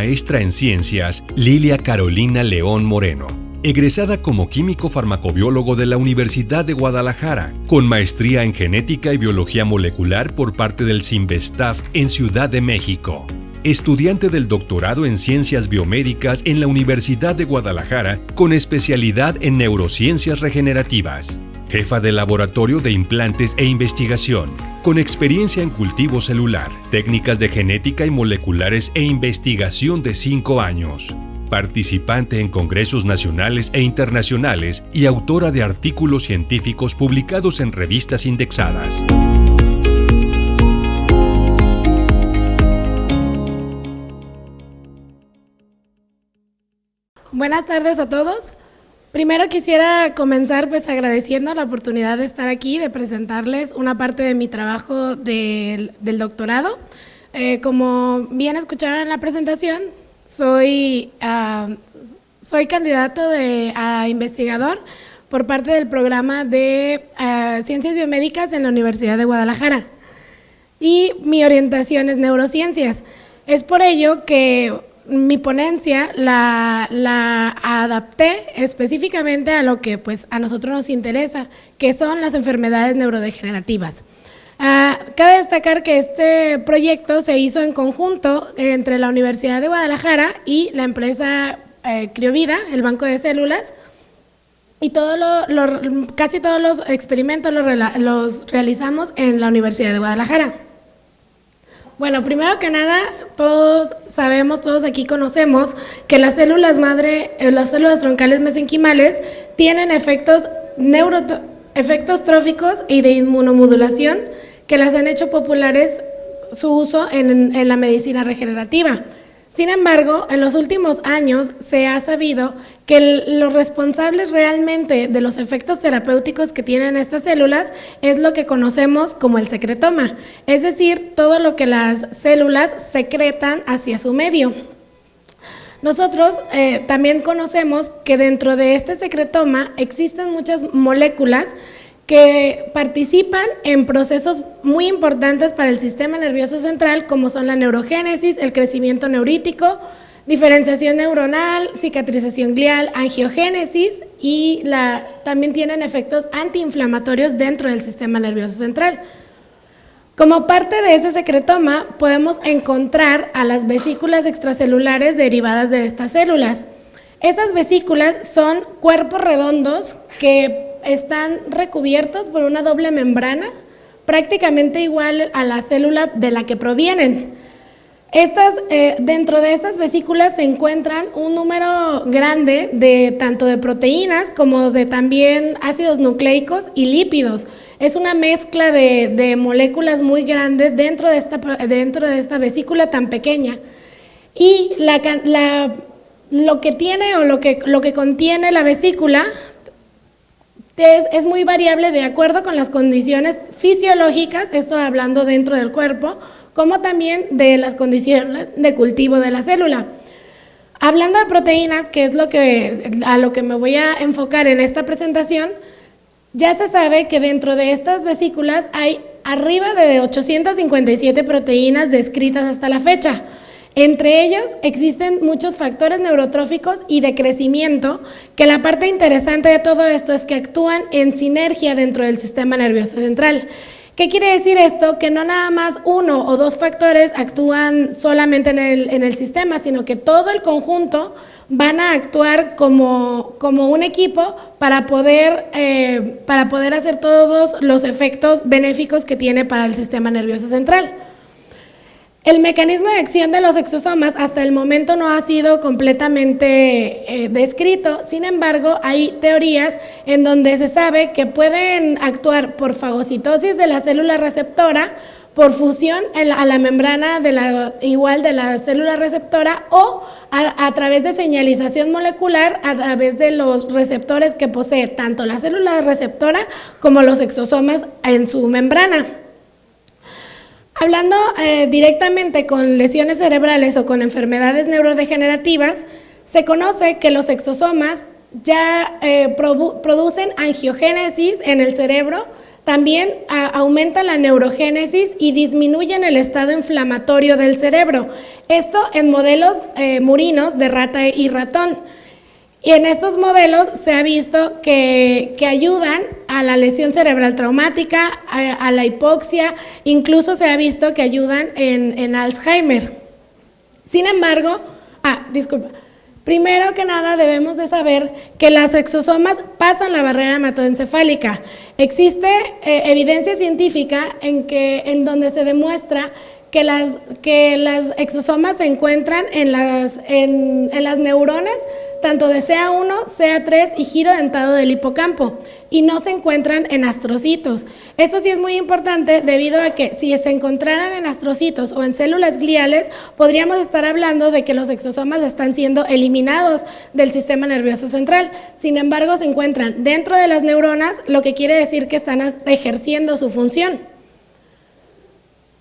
maestra en ciencias Lilia Carolina León Moreno, egresada como químico farmacobiólogo de la Universidad de Guadalajara, con maestría en genética y biología molecular por parte del CIMBESTAF en Ciudad de México. Estudiante del doctorado en Ciencias Biomédicas en la Universidad de Guadalajara con especialidad en neurociencias regenerativas. Jefa de laboratorio de implantes e investigación, con experiencia en cultivo celular, técnicas de genética y moleculares e investigación de 5 años. Participante en congresos nacionales e internacionales y autora de artículos científicos publicados en revistas indexadas. Buenas tardes a todos. Primero quisiera comenzar agradeciendo la oportunidad de estar aquí, de presentarles una parte de mi trabajo del doctorado. Como bien escucharon en la presentación, soy candidato a investigador por parte del programa de Ciencias Biomédicas en la Universidad de Guadalajara. Y mi orientación es neurociencias. Es por ello que mi ponencia la adapté específicamente a lo que a nosotros nos interesa, que son las enfermedades neurodegenerativas. Cabe destacar que este proyecto se hizo en conjunto entre la Universidad de Guadalajara y la empresa Criovida, el banco de células, y casi todos los experimentos los realizamos en la Universidad de Guadalajara. Bueno, primero que nada, todos aquí conocemos que las células madre, las células troncales mesenquimales tienen efectos tróficos y de inmunomodulación que las han hecho populares su uso en la medicina regenerativa. Sin embargo, en los últimos años se ha sabido que los responsables realmente de los efectos terapéuticos que tienen estas células es lo que conocemos como el secretoma, es decir, todo lo que las células secretan hacia su medio. Nosotros también conocemos que dentro de este secretoma existen muchas moléculas que participan en procesos muy importantes para el sistema nervioso central, como son la neurogénesis, el crecimiento neurítico, diferenciación neuronal, cicatrización glial, angiogénesis y también tienen efectos antiinflamatorios dentro del sistema nervioso central. Como parte de ese secretoma podemos encontrar a las vesículas extracelulares derivadas de estas células. Estas vesículas son cuerpos redondos que están recubiertos por una doble membrana, prácticamente igual a la célula de la que provienen. Dentro de estas vesículas se encuentran un número grande tanto de proteínas como de también ácidos nucleicos y lípidos. Es una mezcla de moléculas muy grande dentro de esta vesícula tan pequeña. Y lo que contiene la vesícula es muy variable de acuerdo con las condiciones fisiológicas, esto hablando dentro del cuerpo, como también de las condiciones de cultivo de la célula. Hablando de proteínas, que es a lo que me voy a enfocar en esta presentación, ya se sabe que dentro de estas vesículas hay arriba de 857 proteínas descritas hasta la fecha. Entre ellos existen muchos factores neurotróficos y de crecimiento, que la parte interesante de todo esto es que actúan en sinergia dentro del sistema nervioso central. ¿Qué quiere decir esto? Que no nada más uno o dos factores actúan solamente en el sistema, sino que todo el conjunto van a actuar como un equipo para poder hacer todos los efectos benéficos que tiene para el sistema nervioso central. El mecanismo de acción de los exosomas hasta el momento no ha sido completamente descrito, sin embargo, hay teorías en donde se sabe que pueden actuar por fagocitosis de la célula receptora, por fusión a la membrana de la célula receptora o a través de señalización molecular a través de los receptores que posee tanto la célula receptora como los exosomas en su membrana. Hablando directamente con lesiones cerebrales o con enfermedades neurodegenerativas, se conoce que los exosomas ya producen angiogénesis en el cerebro También aumenta la neurogénesis y disminuyen el estado inflamatorio del cerebro. Esto en modelos murinos de rata y ratón. Y en estos modelos se ha visto que ayudan a la lesión cerebral traumática, a la hipoxia, incluso se ha visto que ayudan en Alzheimer. Sin embargo, primero que nada debemos de saber que las exosomas pasan la barrera hematoencefálica. Existe evidencia científica en donde se demuestra que las exosomas se encuentran en las neuronas tanto de CA1, CA3 y giro dentado del hipocampo, y no se encuentran en astrocitos. Esto sí es muy importante debido a que si se encontraran en astrocitos o en células gliales, podríamos estar hablando de que los exosomas están siendo eliminados del sistema nervioso central. Sin embargo, se encuentran dentro de las neuronas, lo que quiere decir que están ejerciendo su función.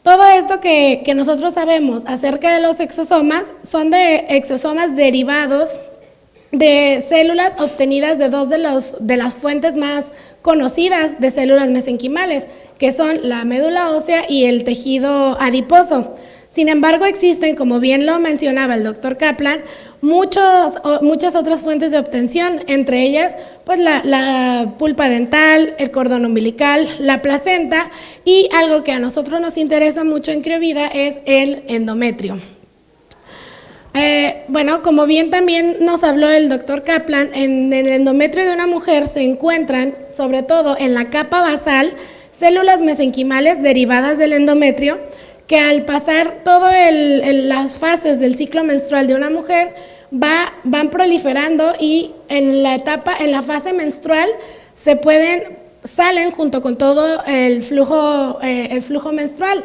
Todo esto que nosotros sabemos acerca de los exosomas son de exosomas derivados de células obtenidas de dos de las fuentes más conocidas de células mesenquimales, que son la médula ósea y el tejido adiposo. Sin embargo, existen, como bien lo mencionaba el doctor Kaplan, muchas otras fuentes de obtención, entre ellas pues la pulpa dental, el cordón umbilical, la placenta, y algo que a nosotros nos interesa mucho en Criovida es el endometrio. Bueno, como bien también nos habló el doctor Kaplan, en el endometrio de una mujer se encuentran, sobre todo en la capa basal, células mesenquimales derivadas del endometrio, que al pasar todas las fases del ciclo menstrual de una mujer van proliferando, y en la fase menstrual salen junto con todo el flujo menstrual.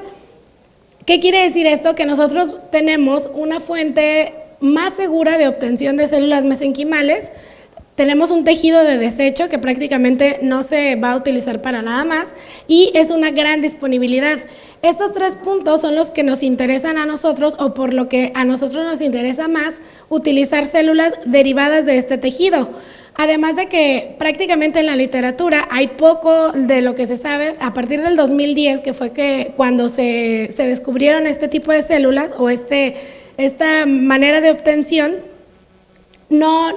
¿Qué quiere decir esto? Que nosotros tenemos una fuente más segura de obtención de células mesenquimales, tenemos un tejido de desecho que prácticamente no se va a utilizar para nada más, y es una gran disponibilidad. Estos 3 puntos son los que nos interesan a nosotros, o por lo que a nosotros nos interesa más utilizar células derivadas de este tejido. Además de que prácticamente en la literatura hay poco de lo que se sabe a partir del 2010, que fue cuando se descubrieron este tipo de células o esta manera de obtención. No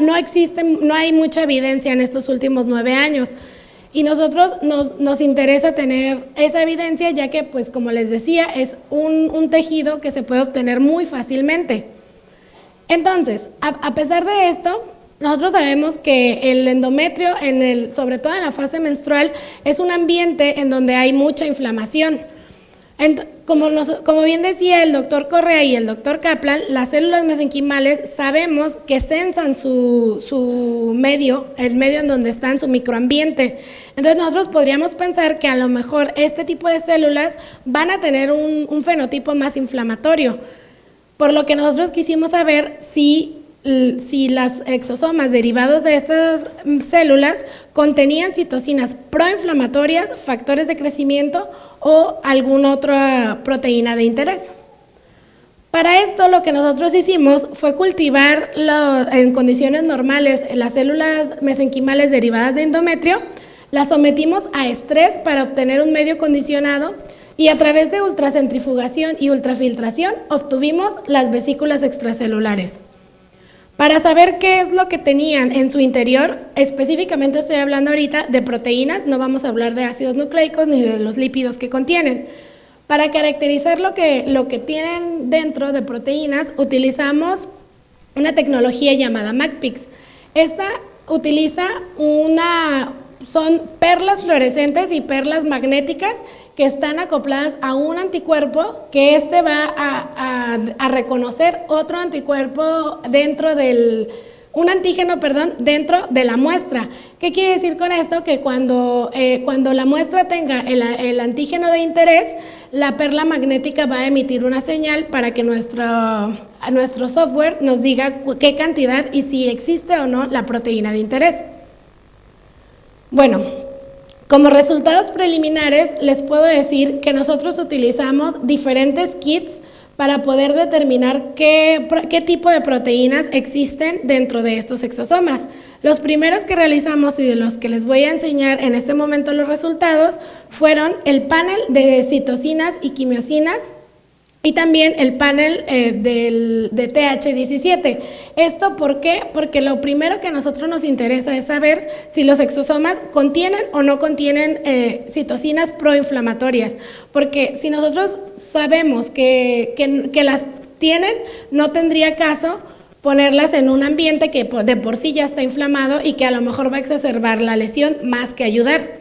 hay mucha evidencia en estos últimos 9 años. Y nosotros nos interesa tener esa evidencia, ya que, pues como les decía, es un tejido que se puede obtener muy fácilmente. Entonces, a pesar de esto, nosotros sabemos que el endometrio, sobre todo en la fase menstrual, es un ambiente en donde hay mucha inflamación. Como bien decía el doctor Correa y el doctor Kaplan, las células mesenquimales sabemos que sensan su medio, el medio en donde están, su microambiente. Entonces nosotros podríamos pensar que a lo mejor este tipo de células van a tener un fenotipo más inflamatorio, por lo que nosotros quisimos saber si las exosomas derivados de estas células contenían citocinas proinflamatorias, factores de crecimiento o alguna otra proteína de interés. Para esto lo que nosotros hicimos fue cultivar en condiciones normales las células mesenquimales derivadas de endometrio, las sometimos a estrés para obtener un medio condicionado, y a través de ultracentrifugación y ultrafiltración obtuvimos las vesículas extracelulares. Para saber qué es lo que tenían en su interior, específicamente estoy hablando ahorita de proteínas, no vamos a hablar de ácidos nucleicos ni de los lípidos que contienen. Para caracterizar lo que tienen dentro de proteínas, utilizamos una tecnología llamada MACPIX. Esta son perlas fluorescentes y perlas magnéticas que están acopladas a un anticuerpo, que va a reconocer otro anticuerpo un antígeno dentro de la muestra. ¿Qué quiere decir con esto? Que cuando la muestra tenga el antígeno de interés, la perla magnética va a emitir una señal para que nuestro software nos diga qué cantidad y si existe o no la proteína de interés. Bueno, como resultados preliminares les puedo decir que nosotros utilizamos diferentes kits para poder determinar qué tipo de proteínas existen dentro de estos exosomas. Los primeros que realizamos y de los que les voy a enseñar en este momento los resultados fueron el panel de citocinas y quimiosinas y también el panel de TH17. ¿Esto por qué? Porque lo primero que a nosotros nos interesa es saber si los exosomas contienen o no contienen citocinas proinflamatorias, porque si nosotros sabemos que las tienen, no tendría caso ponerlas en un ambiente que de por sí ya está inflamado y que a lo mejor va a exacerbar la lesión más que ayudar.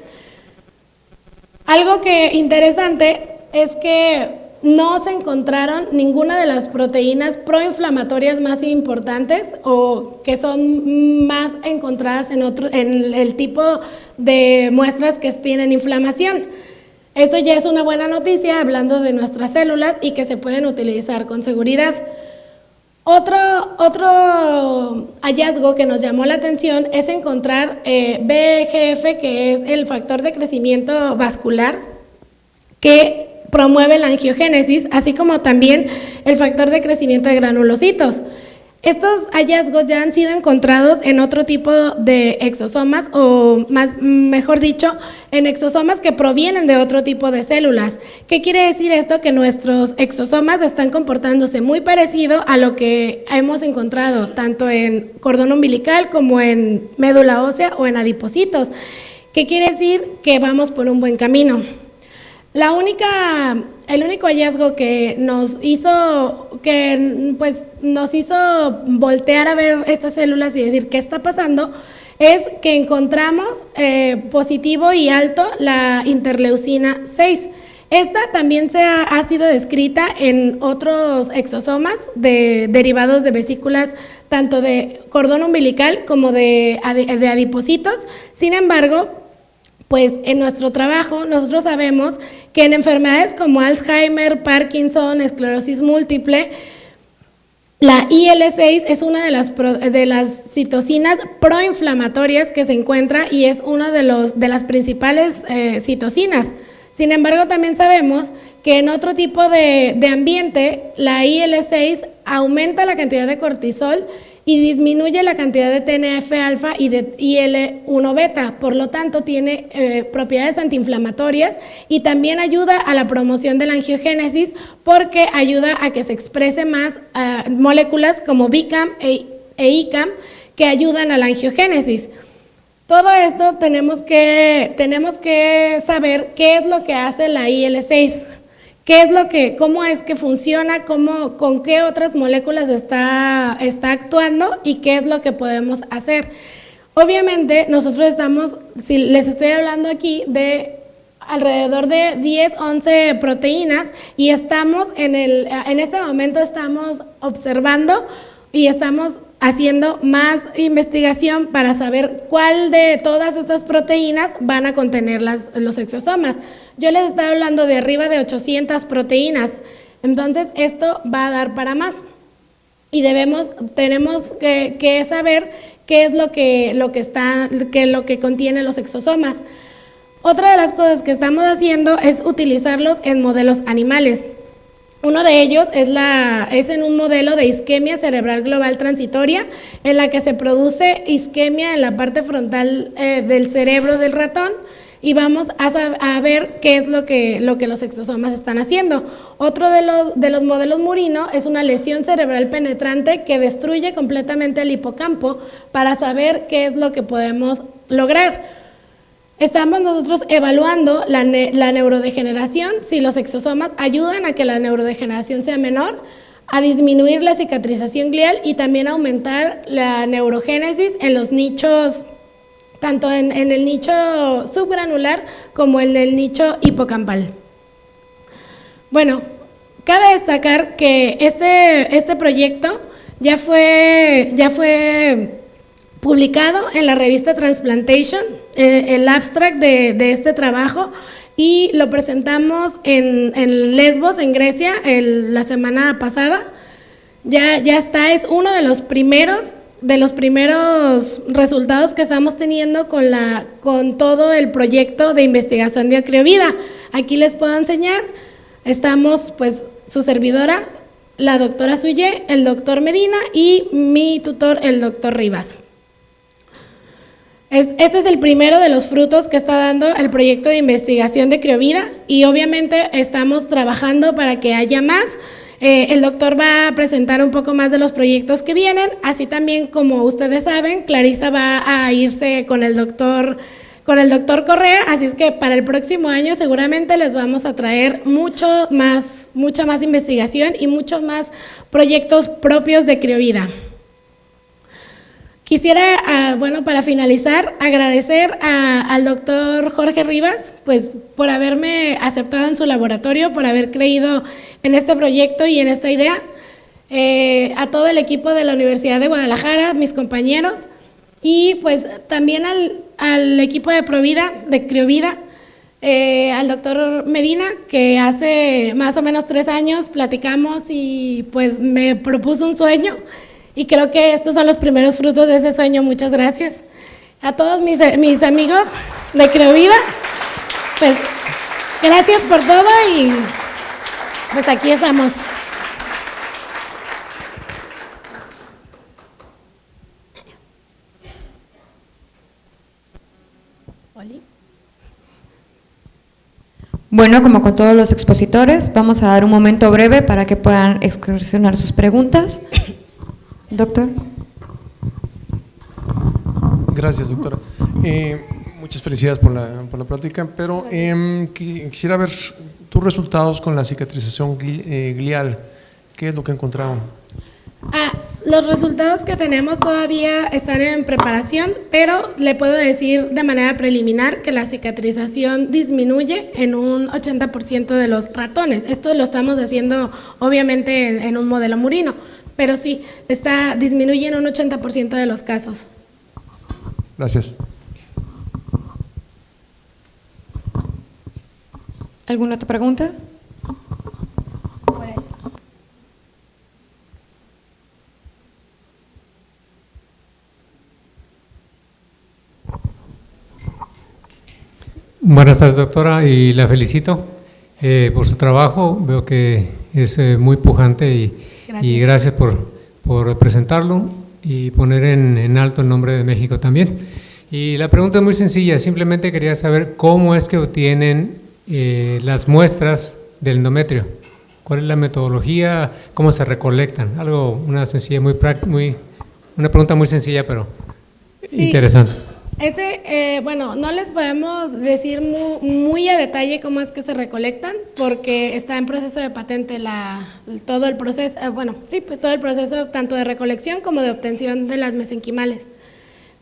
Algo que interesante es que no se encontraron ninguna de las proteínas proinflamatorias más importantes o que son más encontradas en el tipo de muestras que tienen inflamación. Eso ya es una buena noticia hablando de nuestras células y que se pueden utilizar con seguridad. Otro hallazgo que nos llamó la atención es encontrar VEGF, que es el factor de crecimiento vascular, que promueve la angiogénesis, así como también el factor de crecimiento de granulocitos. Estos hallazgos ya han sido encontrados en otro tipo de exosomas, o mejor dicho, en exosomas que provienen de otro tipo de células. ¿Qué quiere decir esto? Que nuestros exosomas están comportándose muy parecido a lo que hemos encontrado tanto en cordón umbilical como en médula ósea o en adipocitos. ¿Qué quiere decir? Que vamos por un buen camino. El único hallazgo que nos hizo voltear a ver estas células y decir qué está pasando es que encontramos positivo y alto la interleucina 6. Esta también ha sido descrita en otros exosomas derivados de vesículas, tanto de cordón umbilical como de adipocitos. Sin embargo, pues en nuestro trabajo nosotros sabemos que en enfermedades como Alzheimer, Parkinson, esclerosis múltiple, la IL-6 es una de las citocinas proinflamatorias que se encuentra y es una de las principales citocinas. Sin embargo, también sabemos que en otro tipo de ambiente, la IL-6 aumenta la cantidad de cortisol y disminuye la cantidad de TNF-alfa y de IL-1-beta, por lo tanto tiene propiedades antiinflamatorias y también ayuda a la promoción de la angiogénesis porque ayuda a que se exprese más moléculas como BICAM e ICAM que ayudan a la angiogénesis. Todo esto tenemos que saber qué es lo que hace la IL-6. ¿Cómo es que funciona, con qué otras moléculas está actuando y qué es lo que podemos hacer? Obviamente, nosotros les estoy hablando aquí de alrededor de 10, 11 proteínas y en este momento estamos observando y estamos haciendo más investigación para saber cuál de todas estas proteínas van a contener los exosomas. Yo les estaba hablando de arriba de 800 proteínas, entonces esto va a dar para más y tenemos que saber qué es lo que contiene los exosomas. Otra de las cosas que estamos haciendo es utilizarlos en modelos animales. Uno de ellos es en un modelo de isquemia cerebral global transitoria, en la que se produce isquemia en la parte frontal del cerebro del ratón, y vamos a ver qué es lo que los exosomas están haciendo. Otro de los modelos murino es una lesión cerebral penetrante que destruye completamente el hipocampo para saber qué es lo que podemos lograr. Estamos nosotros evaluando la neurodegeneración, si los exosomas ayudan a que la neurodegeneración sea menor, a disminuir la cicatrización glial y también aumentar la neurogénesis en los nichos, tanto en el nicho subgranular como en el nicho hipocampal. Bueno, cabe destacar que este proyecto ya fue publicado en la revista Transplantation, el abstract de este trabajo, y lo presentamos en Lesbos, en Grecia, la semana pasada. Ya está, es uno de los primeros resultados que estamos teniendo con todo el proyecto de investigación de Acriovida. Aquí les puedo enseñar, estamos, pues, su servidora la doctora Suyé, el doctor Medina y mi tutor, el doctor Rivas. Este es el primero de los frutos que está dando el proyecto de investigación de Criovida y obviamente estamos trabajando para que haya más. El doctor va a presentar un poco más de los proyectos que vienen, así también como ustedes saben, Clarisa va a irse con el doctor Correa, así es que para el próximo año seguramente les vamos a traer mucha más investigación y muchos más proyectos propios de Criovida. Quisiera, para finalizar, agradecer al doctor Jorge Rivas, pues, por haberme aceptado en su laboratorio, por haber creído en este proyecto y en esta idea, a todo el equipo de la Universidad de Guadalajara, mis compañeros, y pues también al equipo de Criovida, al doctor Medina, que hace más o menos 3 años platicamos y pues me propuso un sueño. Y creo que estos son los primeros frutos de ese sueño. Muchas gracias. A todos mis amigos de Criovida, pues gracias por todo y pues aquí estamos. Bueno, como con todos los expositores, vamos a dar un momento breve para que puedan expresionar sus preguntas. Doctor. Gracias, doctora. Muchas felicidades por la plática, pero quisiera ver tus resultados con la cicatrización glial. ¿Qué es lo que encontraron? Los resultados que tenemos todavía están en preparación, pero le puedo decir de manera preliminar que la cicatrización disminuye en un 80% de los ratones. Esto lo estamos haciendo obviamente en un modelo murino, pero sí, disminuye en un 80% de los casos. Gracias. ¿Alguna otra pregunta? Buenas tardes, doctora, y la felicito por su trabajo. Veo que es muy pujante y gracias por presentarlo y poner en alto el nombre de México también. Y la pregunta es muy sencilla, simplemente quería saber cómo es que obtienen las muestras del endometrio. ¿Cuál es la metodología? ¿Cómo se recolectan? Una pregunta muy sencilla, pero sí, interesante. No les podemos decir muy a detalle cómo es que se recolectan, porque está en proceso de patente todo el proceso, todo el proceso tanto de recolección como de obtención de las mesenquimales.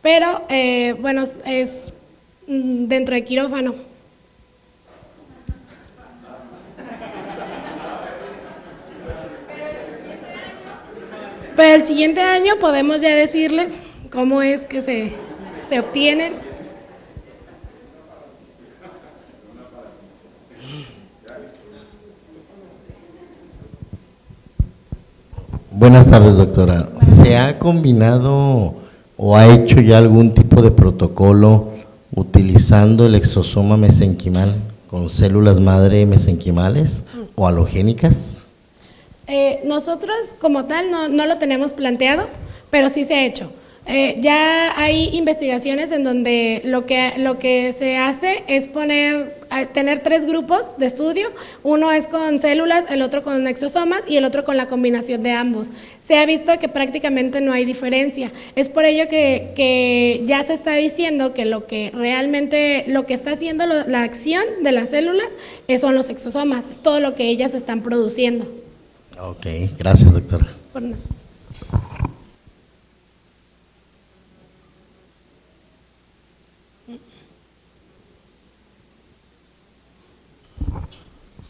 Pero, es dentro de quirófano. Pero el siguiente año podemos ya decirles cómo es que se obtienen. Buenas tardes, doctora. ¿Se ha combinado o ha hecho ya algún tipo de protocolo utilizando el exosoma mesenquimal con células madre mesenquimales o halogénicas? Nosotros como tal no lo tenemos planteado, pero sí se ha hecho. Ya hay investigaciones en donde lo que se hace es tener 3 grupos de estudio, uno es con células, el otro con exosomas y el otro con la combinación de ambos. Se ha visto que prácticamente no hay diferencia, es por ello que ya se está diciendo que lo que está haciendo la acción de las células son los exosomas, es todo lo que ellas están produciendo. Ok, gracias, doctora. Por nada.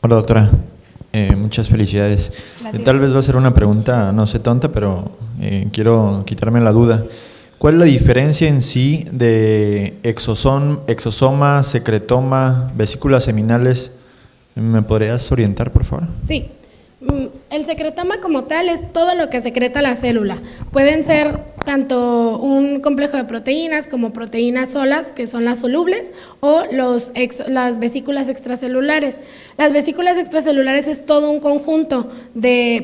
Hola, doctora, muchas felicidades. Tal vez va a ser una pregunta, no sé, tonta, pero quiero quitarme la duda. ¿Cuál es la diferencia en sí de exosoma, secretoma, vesículas seminales? ¿Me podrías orientar, por favor? Sí. El secretoma como tal es todo lo que secreta la célula. Pueden ser tanto un complejo de proteínas como proteínas solas, que son las solubles, o las vesículas extracelulares. Las vesículas extracelulares es todo un conjunto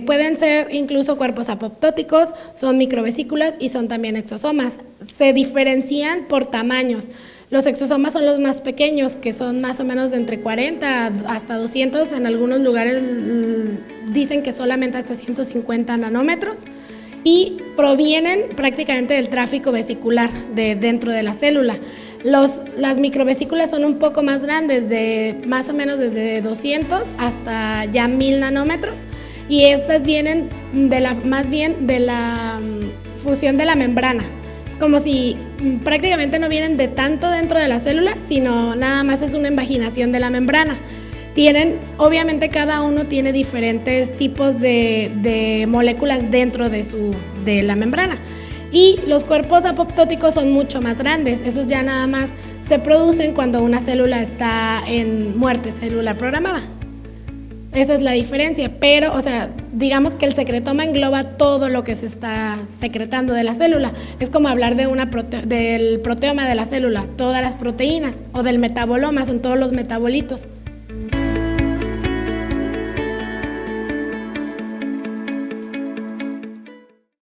pueden ser incluso cuerpos apoptóticos, son microvesículas y son también exosomas. Se diferencian por tamaños. Los exosomas son los más pequeños, que son más o menos de entre 40 hasta 200, en algunos lugares dicen que solamente hasta 150 nanómetros, y provienen prácticamente del tráfico vesicular dentro de la célula. Las microvesículas son un poco más grandes, más o menos desde 200 hasta ya 1000 nanómetros, y estas vienen más bien de la fusión de la membrana. Es como si prácticamente no vienen de tanto dentro de la célula, sino nada más es una invaginación de la membrana. Obviamente cada uno tiene diferentes tipos de moléculas dentro de la membrana. Y los cuerpos apoptóticos son mucho más grandes. Esos ya nada más se producen cuando una célula está en muerte celular programada. Esa es la diferencia, pero, digamos que el secretoma engloba todo lo que se está secretando de la célula. Es como hablar del proteoma de la célula, todas las proteínas, o del metaboloma, son todos los metabolitos.